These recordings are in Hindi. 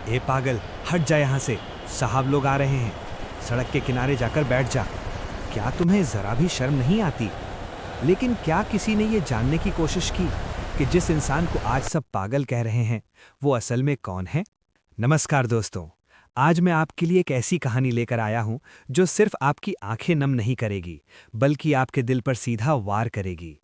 ए पागल, हट जा यहाँ से। साहब लोग आ रहे हैं। सड़क के किनारे जाकर बैठ जा। क्या तुम्हें जरा भी शर्म नहीं आती? लेकिन क्या किसी ने ये जानने की कोशिश की कि जिस इंसान को आज सब पागल कह रहे हैं वो असल में कौन है? नमस्कार दोस्तों, आज मैं आपके लिए एक ऐसी कहानी लेकर आया हूं जो सिर्फ आपकी आंखें नम नहीं करेगी बल्कि आपके दिल पर सीधा वार करेगी।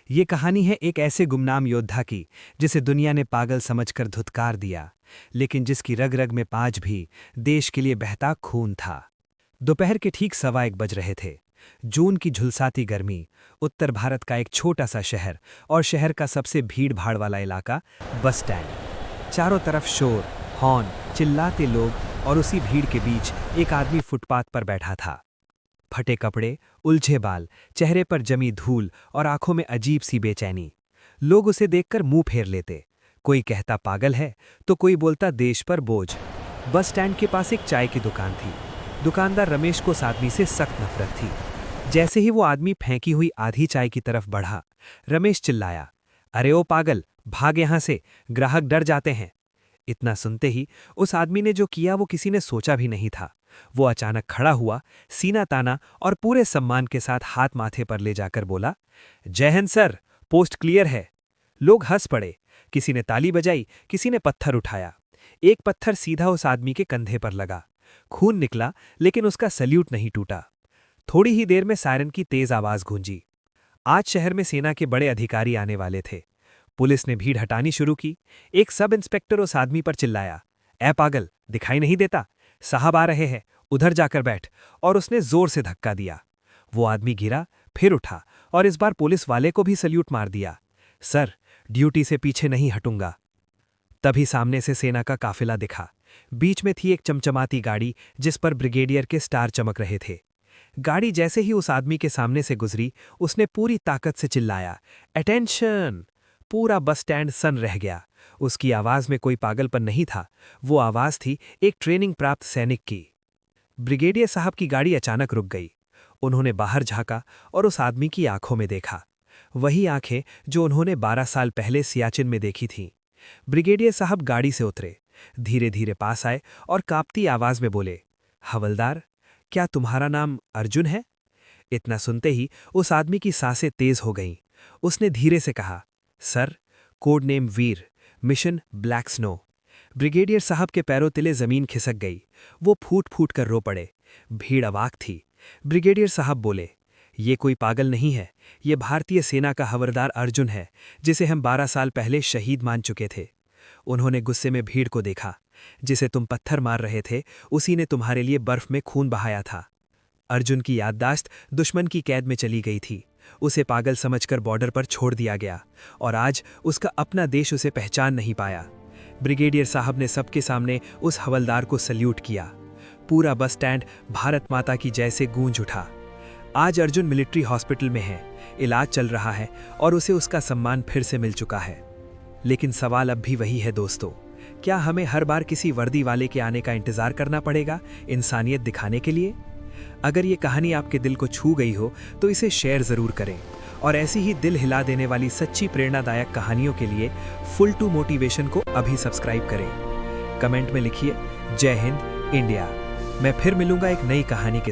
ये कहानी है एक ऐसे गुमनाम योद्धा की जिसे दुनिया ने पागल समझकर धुतकार दिया, लेकिन जिसकी रग रग में आज भी देश के लिए बहता खून था। दोपहर के ठीक 1:15 बज रहे थे। जून की झुलसाती गर्मी, उत्तर भारत का एक छोटा सा शहर और शहर का सबसे भीड़ भाड़ वाला इलाका बस स्टैंड। चारों तरफ शोर, हॉर्न, चिल्लाते लोग और उसी भीड़ के बीच एक आदमी फुटपाथ पर बैठा था। फटे कपड़े, उलझे बाल, चेहरे पर जमी धूल और आंखों में अजीब सी बेचैनी। लोग उसे देखकर मुंह फेर लेते। कोई कहता पागल है तो कोई बोलता देश पर बोझ। बस स्टैंड के पास एक चाय की दुकान थी। दुकानदार रमेश को उस आदमी से सख्त नफरत थी। जैसे ही वो आदमी फेंकी हुई आधी चाय की तरफ बढ़ा, रमेश चिल्लाया, अरे ओ पागल, भाग यहां से, ग्राहक डर जाते हैं। इतना सुनते ही उस आदमी ने जो किया वो किसी ने सोचा भी नहीं था। वो अचानक खड़ा हुआ, सीना ताना और पूरे सम्मान के साथ हाथ माथे पर ले जाकर बोला, जय हिंद सर, पोस्ट क्लियर है। लोग हंस पड़े। किसी ने ताली बजाई, किसी ने पत्थर उठाया। एक पत्थर सीधा उस आदमी के कंधे पर लगा। खून निकला, लेकिन उसका सल्यूट नहीं टूटा। थोड़ी ही देर में सायरन की तेज आवाज गूंजी। आज शहर में सेना के बड़े अधिकारी आने वाले थे। पुलिस ने भीड़ हटानी शुरू की। एक सब इंस्पेक्टर उस आदमी पर चिल्लाया, ऐ पागल, दिखाई नहीं देता? साहब आ रहे हैं, उधर जाकर बैठ। और उसने जोर से धक्का दिया। वो आदमी गिरा, फिर उठा और इस बार पुलिस वाले को भी सल्यूट मार दिया। सर, ड्यूटी से पीछे नहीं हटूंगा। तभी सामने से सेना का काफिला दिखा। बीच में थी एक चमचमाती गाड़ी जिस पर ब्रिगेडियर के स्टार चमक रहे थे। गाड़ी जैसे ही उस आदमी के सामने से गुजरी, उसने पूरी ताकत से चिल्लाया, अटेंशन! पूरा बस स्टैंड सन रह गया। उसकी आवाज में कोई पागलपन नहीं था, वो आवाज थी एक ट्रेनिंग प्राप्त सैनिक की। ब्रिगेडियर साहब की गाड़ी अचानक रुक गई। उन्होंने बाहर झांका और उस आदमी की आंखों में देखा, वही आंखें जो उन्होंने 12 साल पहले सियाचिन में देखी थीं। ब्रिगेडियर साहब गाड़ी से उतरे, धीरे धीरे पास आए और कांपती आवाज में बोले, हवलदार, क्या तुम्हारा नाम अर्जुन है? इतना सुनते ही उस आदमी की सांसें तेज हो गईं। उसने धीरे से कहा, सर, कोड नेम वीर, मिशन ब्लैक स्नो। ब्रिगेडियर साहब के पैरों तिले जमीन खिसक गई। वो फूट फूट कर रो पड़े। भीड़ अवाक थी। ब्रिगेडियर साहब बोले, ये कोई पागल नहीं है, ये भारतीय सेना का हवलदार अर्जुन है, जिसे हम 12 साल पहले शहीद मान चुके थे। उन्होंने गुस्से में भीड़ को देखा। जिसे तुम पत्थर मार रहे थे, उसी ने तुम्हारे लिए बर्फ में खून बहाया था। अर्जुन की याददाश्त दुश्मन की कैद में चली गई थी। उसे पागल समझकर बॉर्डर पर छोड़ दिया गया और आज उसका अपना देश उसे पहचान नहीं पाया। ब्रिगेडियर साहब ने सबके सामने उस हवलदार को सल्यूट किया। पूरा बस स्टैंड भारत माता की जय से गूंज उठा। आज अर्जुन मिलिट्री हॉस्पिटल में है, इलाज चल रहा है और उसे उसका सम्मान फिर से मिल चुका है। लेकिन सवाल अब भी वही है दोस्तों, क्या हमें हर बार किसी वर्दी वाले के आने का इंतजार करना पड़ेगा इंसानियत दिखाने के लिए? अगर ये कहानी आपके दिल को छू गई हो तो इसे शेयर जरूर करें और ऐसी ही दिल हिला देने वाली सच्ची प्रेरणादायक कहानियों के लिए फुल टू मोटिवेशन को अभी सब्सक्राइब करें। कमेंट में लिखिए, जय हिंद इंडिया। मैं फिर मिलूंगा एक नई कहानी के